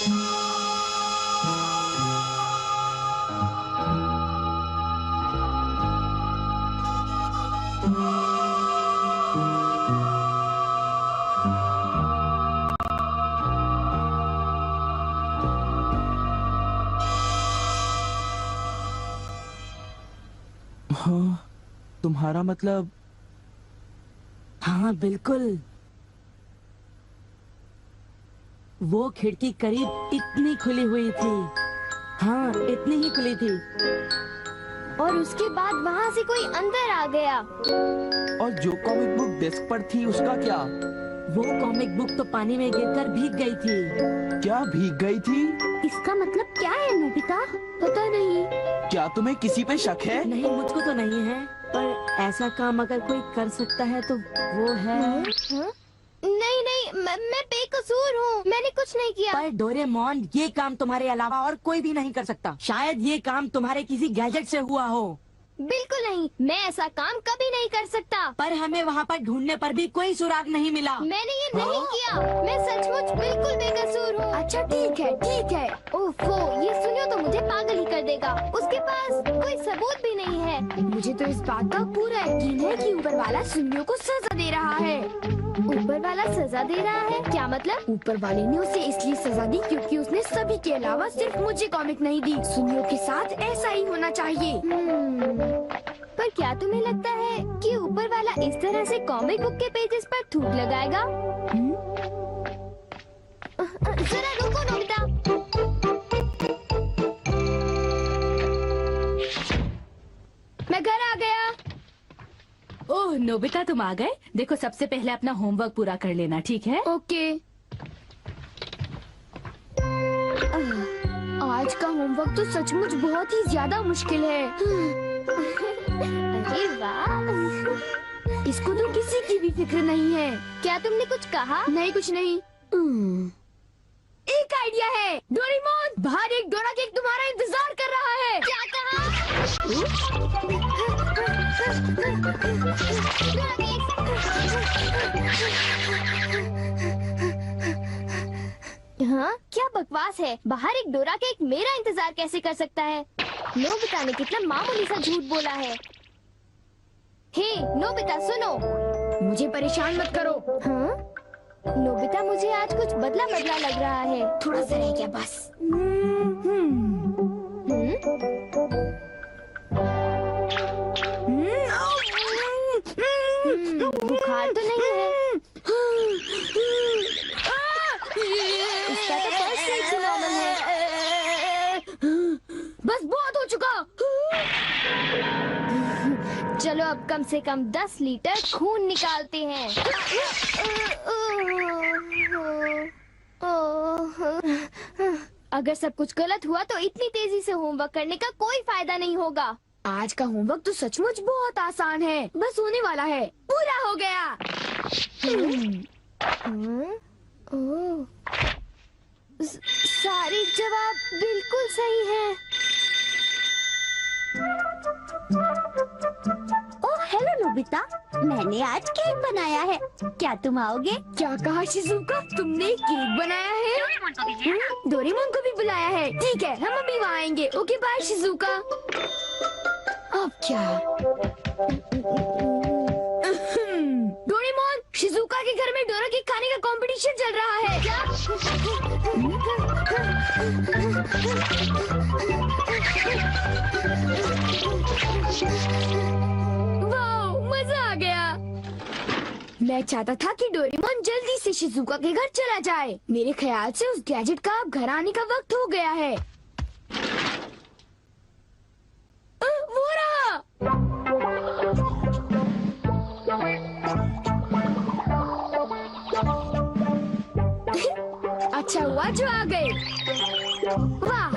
हाँ, तुम्हारा मतलब? हाँ बिल्कुल, वो खिड़की करीब इतनी खुली हुई थी। हाँ, इतनी ही खुली थी। और उसके बाद वहाँ से कोई अंदर आ गया। और जो कॉमिक बुक डेस्क पर थी उसका क्या? वो कॉमिक बुक तो पानी में गिरकर भीग गई थी। क्या भीग गई थी? इसका मतलब क्या है नोबिता? पता नहीं। क्या तुम्हें किसी पे शक है? नहीं, मुझको तो नहीं है, पर ऐसा काम अगर कोई कर सकता है तो वो है। नहीं नहीं, मैं बेकसूर हूँ, मैंने कुछ नहीं किया। पर डोरेमोन, ये काम तुम्हारे अलावा और कोई भी नहीं कर सकता। शायद ये काम तुम्हारे किसी गैजेट से हुआ हो। बिल्कुल नहीं, मैं ऐसा काम कभी नहीं कर सकता। पर हमें वहाँ पर ढूंढने पर भी कोई सुराग नहीं मिला। मैंने ये नहीं किया, मैं सचमुच बिल्कुल बेकसूर हूँ। अच्छा ठीक है ठीक है। ओफो, ये सुनियो तो मुझे पागल ही कर देगा। उसके पास कोई सबूत भी नहीं है। मुझे तो इस बात का पूरा यकीन है कि ऊपर वाला सुनियो को सजा दे रहा है। ऊपर वाला सजा दे रहा है? क्या मतलब? ऊपर वाले ने उसे इसलिए सजा दी क्योंकि उसने सभी के अलावा सिर्फ मुझे कॉमिक नहीं दी। सुनियो के साथ ऐसा ही होना चाहिए। पर क्या तुम्हें लगता है कि ऊपर वाला इस तरह से कॉमिक बुक के पेजेस पर थूक लगाएगा? जरा रुको नोबिता। मैं घर आ गया। ओह नोबिता, तुम आ गए। देखो, सबसे पहले अपना होमवर्क पूरा कर लेना, ठीक है? ओके। आज का होमवर्क तो सचमुच बहुत ही ज्यादा मुश्किल है। अरे वाह, इसको तो किसी की भी फिक्र नहीं है। क्या तुमने कुछ कहा? नहीं, कुछ नहीं। एक आइडिया है। डोरेमोन, बाहर एक डोरा केक तुम्हारा इंतजार कर रहा है। क्या कहा? हाँ, क्या बकवास है। बाहर एक डोरा केक मेरा इंतजार कैसे कर सकता है? नोबिता ने कितना मामूली सा झूठ बोला है। हे नोबिता, सुनो। मुझे परेशान मत करो। हाँ? नोबिता, मुझे आज कुछ बदला बदला लग रहा है। थोड़ा सा रह गया बस। बुखार तो नहीं है। इसका तो फर्स्ट रेट से नॉर्मल है। बस बहुत हो चुका। चलो अब कम से कम 10 लीटर खून निकालते हैं। अगर सब कुछ गलत हुआ तो इतनी तेजी से होमवर्क करने का कोई फायदा नहीं होगा। आज का होमवर्क तो सचमुच बहुत आसान है, बस होने वाला है। पूरा हो गया। सारे जवाब बिल्कुल सही हैं। ओह हेलो नोबिता, मैंने आज केक बनाया है, क्या तुम आओगे? क्या कहा शिजुका, तुमने केक बनाया है? डोरेमोन को भी बुलाया है। ठीक है, हम अभी वहाँ आएंगे। Okay bye Shizuka. अब क्या? डोरेमोन, शिजुका के घर में डोरा केक खाने का कंपटीशन चल रहा है। क्या? वाह, मजा आ गया। मैं चाहता था कि डोरेमोन जल्दी से शिजुका के घर चला जाए। मेरे ख्याल से उस गैजेट का अब घर आने का वक्त हो गया है। वो रहा। अच्छा हुआ जो आ गए। वाह,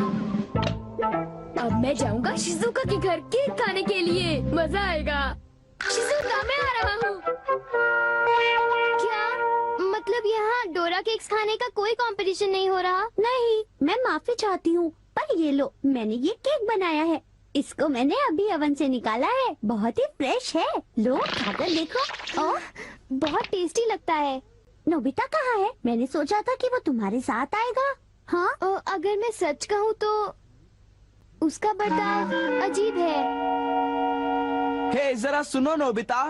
अब मैं जाऊंगा शिजुका के घर केक खाने के लिए। मजा आएगा। शिजुका, मैं आ रहा हूँ। क्या मतलब यहाँ डोरा केक्स खाने का कोई कंपटीशन नहीं हो रहा? नहीं, मैं माफी चाहती हूँ, पर ये लो, मैंने ये केक बनाया है। इसको मैंने अभी ओवन से निकाला है, बहुत ही फ्रेश है। लो खाकर देखो। ओह, बहुत टेस्टी लगता है। नोबिता कहाँ है? मैंने सोचा था कि वो तुम्हारे साथ आएगा। हाँ मैं सच कहूँ तो उसका बर्ताव अजीब है। हे जरा सुनो नोबिता।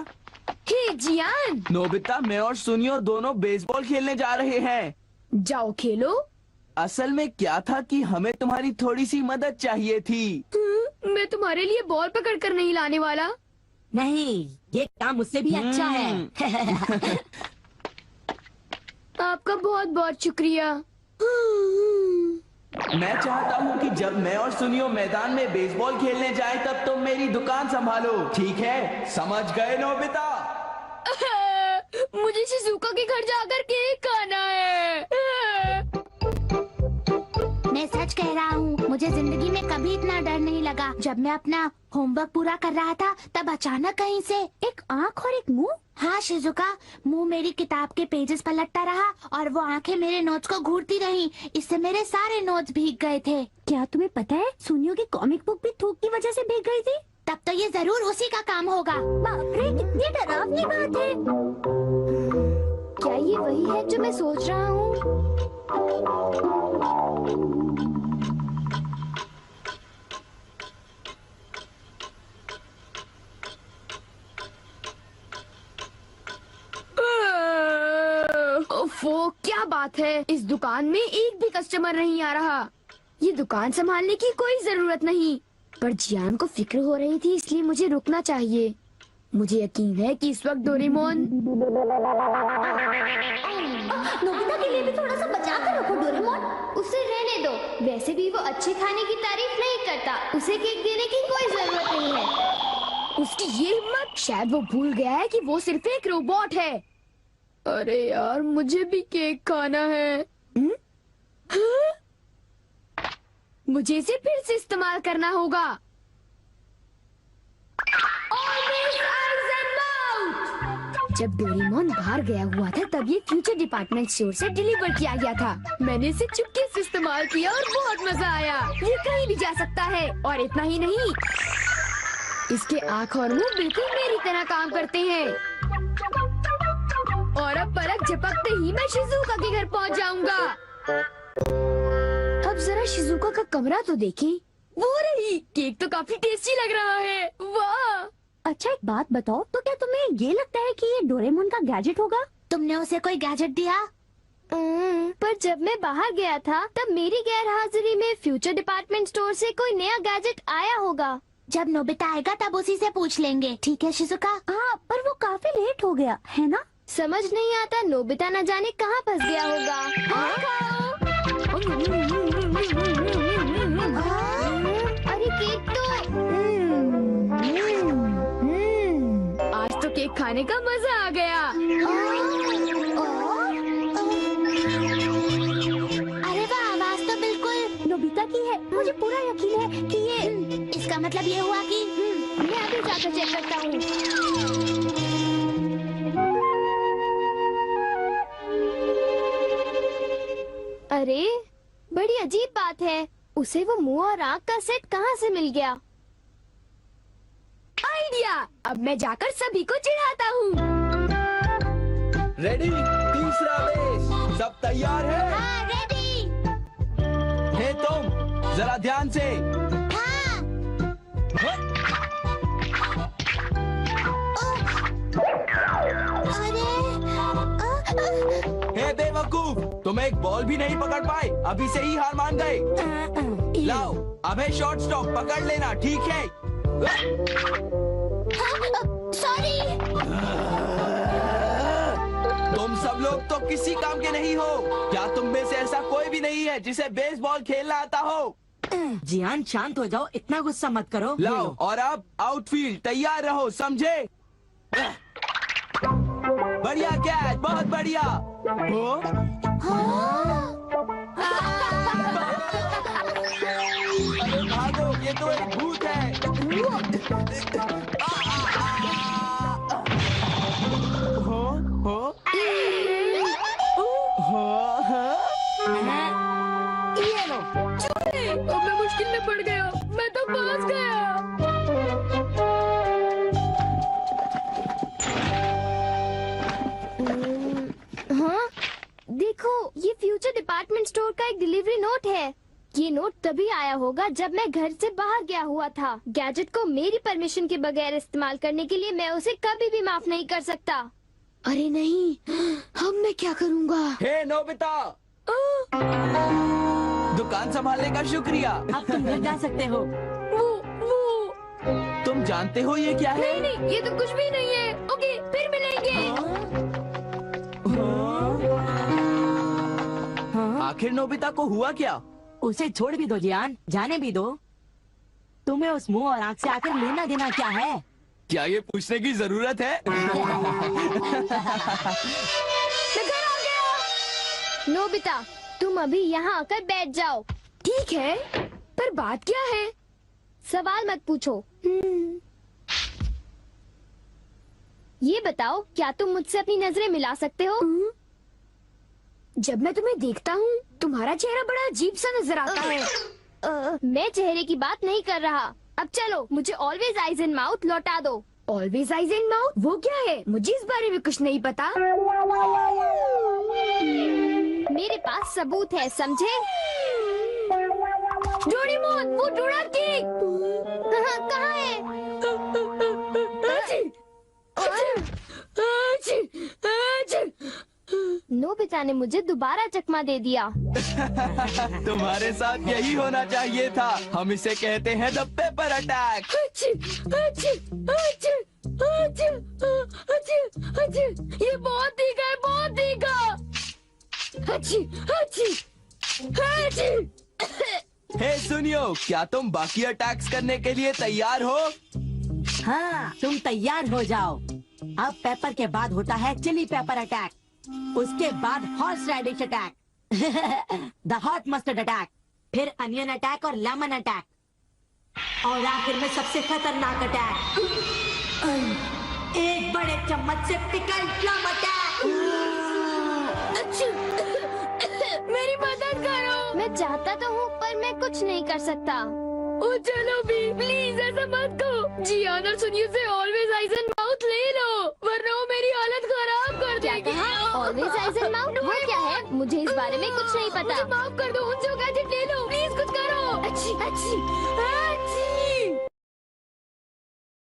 हे जियान, नोबिता, मैं और सुनियो दोनों बेसबॉल खेलने जा रहे हैं। जाओ खेलो। असल में क्या था कि हमें तुम्हारी थोड़ी सी मदद चाहिए थी। मैं तुम्हारे लिए बॉल पकड़ कर नहीं लाने वाला। नहीं, ये काम मुझसे भी अच्छा है। आपका बहुत बहुत शुक्रिया। मैं चाहता हूँ कि जब मैं और सुनियो मैदान में बेसबॉल खेलने जाएं तब तुम मेरी दुकान संभालो, ठीक है? समझ गए नोबिता? मुझे शिजुका के घर जाकर केक खाना है। मैं सच कह रहा हूँ, मुझे जिंदगी में कभी इतना डर नहीं लगा। जब मैं अपना होमवर्क पूरा कर रहा था तब अचानक कहीं से एक आँख और एक मुंह। हाँ शिजुका, मुंह मेरी किताब के पेजेस पलटता रहा और वो आंखें मेरे नोट्स को घूरती रहीं। इससे मेरे सारे नोट्स भीग गए थे। क्या तुम्हें पता है, सुनियो की कॉमिक बुक भी थूक की वजह से भीग गई थी। तब तो ये जरूर उसी का काम होगा। बाप रे, कितनी डरावनी बात है। क्या ये वही है जो मैं सोच रहा हूँ? ओफो, क्या बात है, इस दुकान में एक भी कस्टमर नहीं आ रहा। ये दुकान संभालने की कोई जरूरत नहीं, पर जियान को फिक्र हो रही थी, इसलिए मुझे रुकना चाहिए। मुझे यकीन है कि इस वक्त डोरेमोन। नोबिता के लिए भी थोड़ा सा बचा कर रखो डोरेमोन। उसे रहने दो, वैसे भी वो अच्छे खाने की तारीफ नहीं करता। उसे केक देने की कोई जरूरत नहीं है। उसकी ये हिम्मत, शायद वो भूल गया है कि वो सिर्फ एक रोबोट है। अरे यार, मुझे भी केक खाना है। हाँ? मुझे इसे फिर से इस्तेमाल करना होगा। जब डोरेमोन बाहर गया हुआ था तब ये फ्यूचर डिपार्टमेंट स्टोर से डिलीवर किया गया था। मैंने इसे चुपके से इस्तेमाल किया और बहुत मजा आया। ये कहीं भी जा सकता है, और इतना ही नहीं, इसके आँख और मुंह बिल्कुल मेरी तरह काम करते हैं। और अब पलक झपकते ही मैं शिजुका के घर पहुंच जाऊंगा। अब जरा शिजुका का कमरा तो देखें। वो रही, केक तो काफी टेस्टी लग रहा है। वाह! अच्छा, एक बात बताओ, तो क्या तुम्हें ये लगता है कि ये डोरेमोन का गैजेट होगा? तुमने उसे कोई गैजेट दिया? पर जब मैं बाहर गया था तब मेरी गैर हाजिरी में फ्यूचर डिपार्टमेंट स्टोर से कोई नया गैजेट आया होगा। जब नोबिता आएगा तब उसी से पूछ लेंगे, ठीक है शिजुका? हाँ, पर वो काफी लेट हो गया है ना? समझ नहीं आता, नोबिता न जाने कहाँ फंस गया होगा। अरे केक तो आज तो केक खाने का मजा आ गया। अरे वाह, आवाज तो बिल्कुल नोबिता की है। मुझे पूरा यकीन है कि ये इसका मतलब ये हुआ कि मैं अभी जाकर चेक करता हूँ। अरे, बड़ी अजीब बात है, उसे वो मुंह और आँख का सेट कहाँ से मिल गया? आइडिया! अब मैं जाकर सभी को चिढ़ाता हूँ। रेडी? तीसरा बेस, सब तैयार है? हाँ, रेडी। हे तुम, जरा ध्यान से। हे बेवकूफ, तुम एक बॉल भी नहीं पकड़ पाए, अभी से ही हार मान गए। लाओ, अबे शॉर्ट स्टॉप पकड़ लेना, ठीक है? सॉरी। तुम सब लोग तो किसी काम के नहीं हो। क्या तुम में से ऐसा कोई भी नहीं है जिसे बेसबॉल खेलना आता हो? जियान, शांत हो जाओ, इतना गुस्सा मत करो। लाओ, और अब आउटफील्ड तैयार रहो, समझे? बढ़िया कैच, बहुत बढ़िया। अरे भागो, ये तो एक भूत है। ये लो। अब मैं मुश्किल में पड़ गया, मैं तो फंस गया। हाँ, देखो, ये फ्यूचर डिपार्टमेंट स्टोर का एक डिलीवरी नोट है। ये नोट तभी आया होगा जब मैं घर से बाहर गया हुआ था। गैजेट को मेरी परमिशन के बगैर इस्तेमाल करने के लिए मैं उसे कभी भी माफ नहीं कर सकता। अरे नहीं, अब मैं क्या करूँगा? हे नोबिता, दुकान संभालने का शुक्रिया। अब तुम घर जा सकते हो। वो तुम जानते हो ये क्या है? नहीं, ये तो कुछ भी नहीं है। ओके, फिर मिलेंगे। आखिर नोबिता को हुआ क्या? उसे छोड़ भी दो जियान, जाने भी दो। तुम्हें उस मुंह और आंख से आकर लेना देना क्या है? क्या ये पूछने की जरूरत है? नोबिता, तुम अभी यहाँ आकर बैठ जाओ। ठीक है, पर बात क्या है? सवाल मत पूछो। ये बताओ, क्या तुम मुझसे अपनी नजरें मिला सकते हो? जब मैं तुम्हें देखता हूँ, तुम्हारा चेहरा बड़ा अजीब सा नजर आता है। मैं चेहरे की बात नहीं कर रहा। अब चलो, मुझे ऑलवेज आइज इन माउथ लौटा दो। Always eyes in mouth? वो क्या है? मुझे इस बारे में कुछ नहीं पता। मेरे पास सबूत है, समझे? डोरेमोन, वो डोरा केक कहाँ है? नोबिता ने मुझे दोबारा चकमा दे दिया। तुम्हारे साथ यही होना चाहिए था। हम इसे कहते हैं द पेपर अटैक। ये बहुत तीखा है, बहुत तीखा। हे सुनियो, क्या तुम बाकी अटैक्स करने के लिए तैयार हो? हाँ, तुम तैयार हो जाओ। अब पेपर के बाद होता है चिली पेपर अटैक, उसके बाद horseradish attack, the hot mustard attack, फिर अनियन अटैक और लेमन अटैक, और आखिर में सबसे खतरनाक अटैक, एक बड़े चम्मच से पिकल प्लम अटैक। मेरी मदद करो। मैं चाहता तो हूँ, पर मैं कुछ नहीं कर सकता। ओ चलो भी, प्लीज ऐसा मत करो। जियान और सुनियो से ऑलवेज आइज एंड माउथ ले लो, वरना वो मेरी हालत खराब कर देगी। ऑलवेज आइज एंड माउथ वो क्या है? मुझे इस बारे में कुछ नहीं पता। मुझे माफ कर दो, उनसे गैजेट ले लो, प्लीज कुछ करो। अच्छी अच्छी अच्छी।